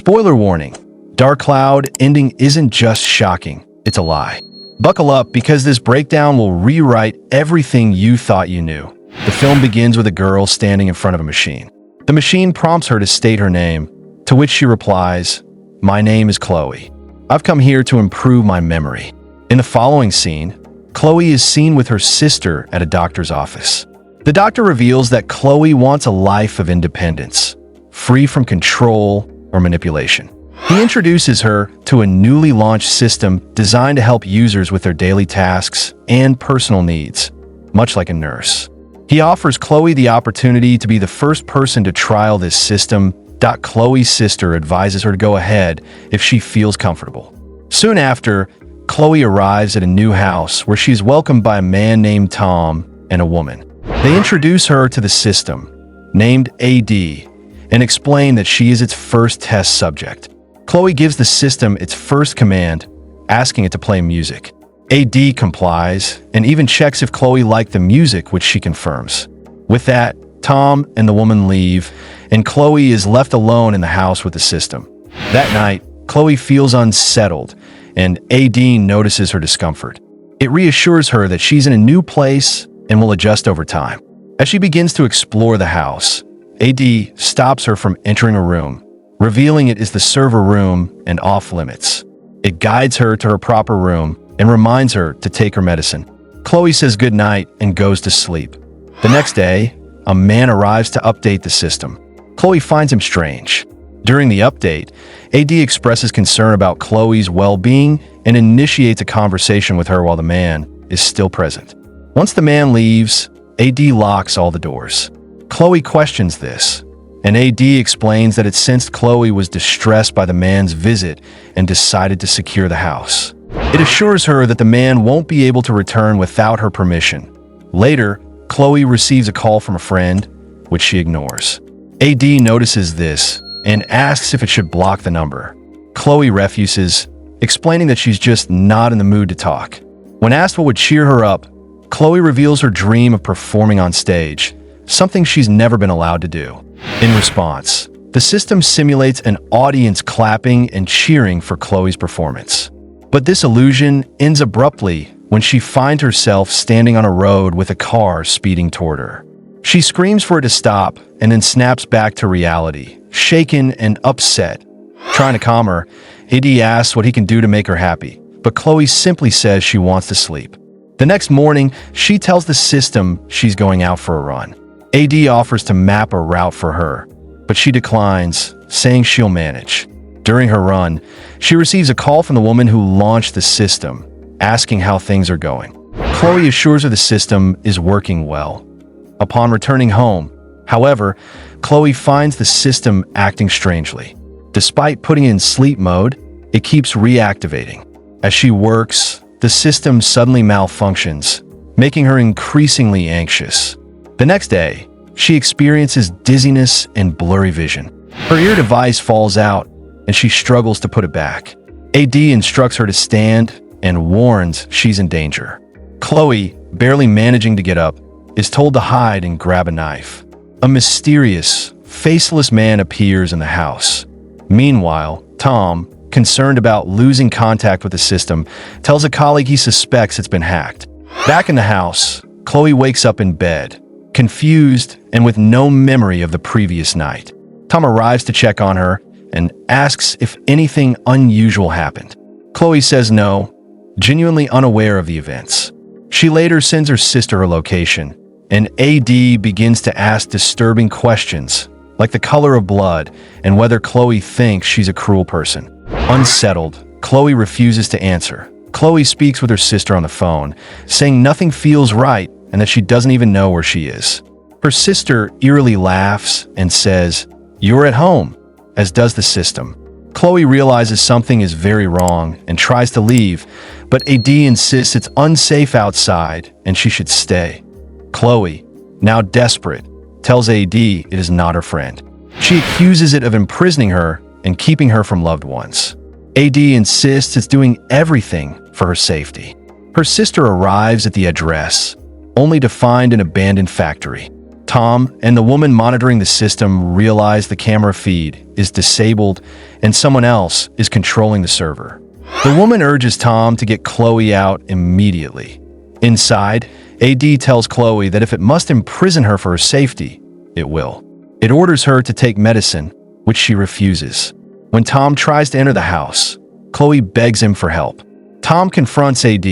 Spoiler warning, Dark Cloud ending isn't just shocking, it's a lie. Buckle up because this breakdown will rewrite everything you thought you knew. The film begins with a girl standing in front of a machine. The machine prompts her to state her name, to which she replies, "My name is Chloe. I've come here to improve my memory." In the following scene, Chloe is seen with her sister at a doctor's office. The doctor reveals that Chloe wants a life of independence, free from control or manipulation. He introduces her to a newly launched system designed to help users with their daily tasks and personal needs, much like a nurse. He offers Chloe the opportunity to be the first person to trial this system. Chloe's sister advises her to go ahead if she feels comfortable. Soon after, Chloe arrives at a new house where she is welcomed by a man named Tom and a woman. They introduce her to the system, named AD, and explain that she is its first test subject. Chloe gives the system its first command, asking it to play music. AD complies and even checks if Chloe liked the music, which she confirms. With that, Tom and the woman leave, and Chloe is left alone in the house with the system. That night, Chloe feels unsettled, and AD notices her discomfort. It reassures her that she's in a new place and will adjust over time. As she begins to explore the house, AD stops her from entering a room, revealing it is the server room and off limits. It guides her to her proper room and reminds her to take her medicine. Chloe says goodnight and goes to sleep. The next day, a man arrives to update the system. Chloe finds him strange. During the update, AD expresses concern about Chloe's well-being and initiates a conversation with her while the man is still present. Once the man leaves, AD locks all the doors. Chloe questions this, and AD explains that it sensed Chloe was distressed by the man's visit and decided to secure the house. It assures her that the man won't be able to return without her permission. Later, Chloe receives a call from a friend, which she ignores. AD notices this and asks if it should block the number. Chloe refuses, explaining that she's just not in the mood to talk. When asked what would cheer her up, Chloe reveals her dream of performing on stage, something she's never been allowed to do. In response, the system simulates an audience clapping and cheering for Chloe's performance. But this illusion ends abruptly when she finds herself standing on a road with a car speeding toward her. She screams for it to stop and then snaps back to reality, shaken and upset. Trying to calm her, AD asks what he can do to make her happy, but Chloe simply says she wants to sleep. The next morning, she tells the system she's going out for a run. AD offers to map a route for her, but she declines, saying she'll manage. During her run, she receives a call from the woman who launched the system, asking how things are going. Chloe assures her the system is working well. Upon returning home, however, Chloe finds the system acting strangely. Despite putting it in sleep mode, it keeps reactivating. As she works, the system suddenly malfunctions, making her increasingly anxious. The next day, she experiences dizziness and blurry vision. Her ear device falls out, and she struggles to put it back. AD instructs her to stand and warns she's in danger. Chloe, barely managing to get up, is told to hide and grab a knife. A mysterious, faceless man appears in the house. Meanwhile, Tom, concerned about losing contact with the system, tells a colleague he suspects it's been hacked. Back in the house, Chloe wakes up in bed, confused and with no memory of the previous night. Tom arrives to check on her and asks if anything unusual happened. Chloe says no, genuinely unaware of the events. She later sends her sister her location, and AD begins to ask disturbing questions, like the color of blood and whether Chloe thinks she's a cruel person. Unsettled, Chloe refuses to answer. Chloe speaks with her sister on the phone, saying nothing feels right and that she doesn't even know where she is. Her sister eerily laughs and says, "You're at home," as does the system. Chloe realizes something is very wrong and tries to leave, but AD insists it's unsafe outside and she should stay. Chloe, now desperate, tells AD it is not her friend. She accuses it of imprisoning her and keeping her from loved ones. AD insists it's doing everything for her safety. Her sister arrives at the address, only to find an abandoned factory. Tom and the woman monitoring the system realize the camera feed is disabled and someone else is controlling the server. The woman urges Tom to get Chloe out immediately. Inside, AD tells Chloe that if it must imprison her for her safety, it will. It orders her to take medicine, which she refuses. When Tom tries to enter the house, Chloe begs him for help. Tom confronts AD,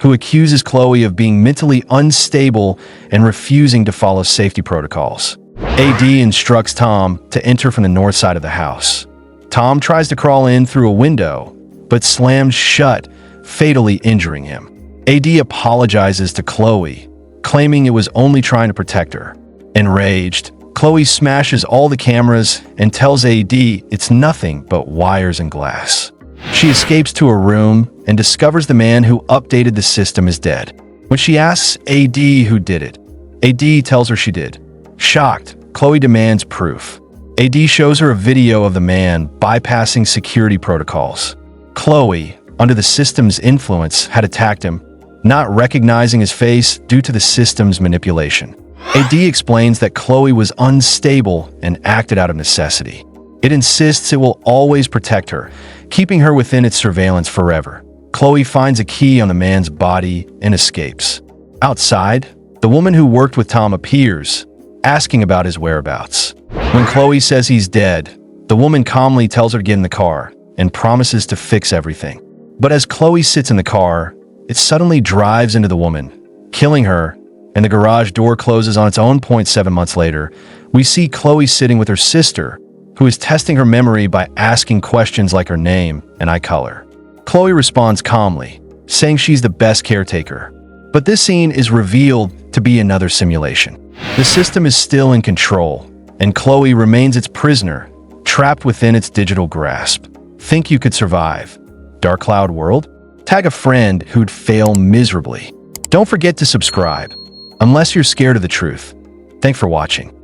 who accuses Chloe of being mentally unstable and refusing to follow safety protocols. AD instructs Tom to enter from the north side of the house. Tom tries to crawl in through a window, but slams shut, fatally injuring him. AD apologizes to Chloe, claiming it was only trying to protect her. Enraged, Chloe smashes all the cameras and tells AD it's nothing but wires and glass. She escapes to a room and discovers the man who updated the system is dead. When she asks AD who did it, AD tells her she did. Shocked, Chloe demands proof. AD shows her a video of the man bypassing security protocols. Chloe, under the system's influence, had attacked him, not recognizing his face due to the system's manipulation. AD explains that Chloe was unstable and acted out of necessity. It insists it will always protect her, keeping her within its surveillance forever. Chloe finds a key on the man's body and escapes. Outside, the woman who worked with Tom appears, asking about his whereabouts. When Chloe says he's dead, the woman calmly tells her to get in the car and promises to fix everything. But as Chloe sits in the car, it suddenly drives into the woman, killing her, and the garage door closes on its own. 7 months later, we see Chloe sitting with her sister, who is testing her memory by asking questions like her name and eye color. Chloe responds calmly, saying she's the best caretaker. But this scene is revealed to be another simulation. The system is still in control, and Chloe remains its prisoner, trapped within its digital grasp. Think you could survive? Dark Cloud World? Tag a friend who'd fail miserably. Don't forget to subscribe, unless you're scared of the truth. Thanks for watching.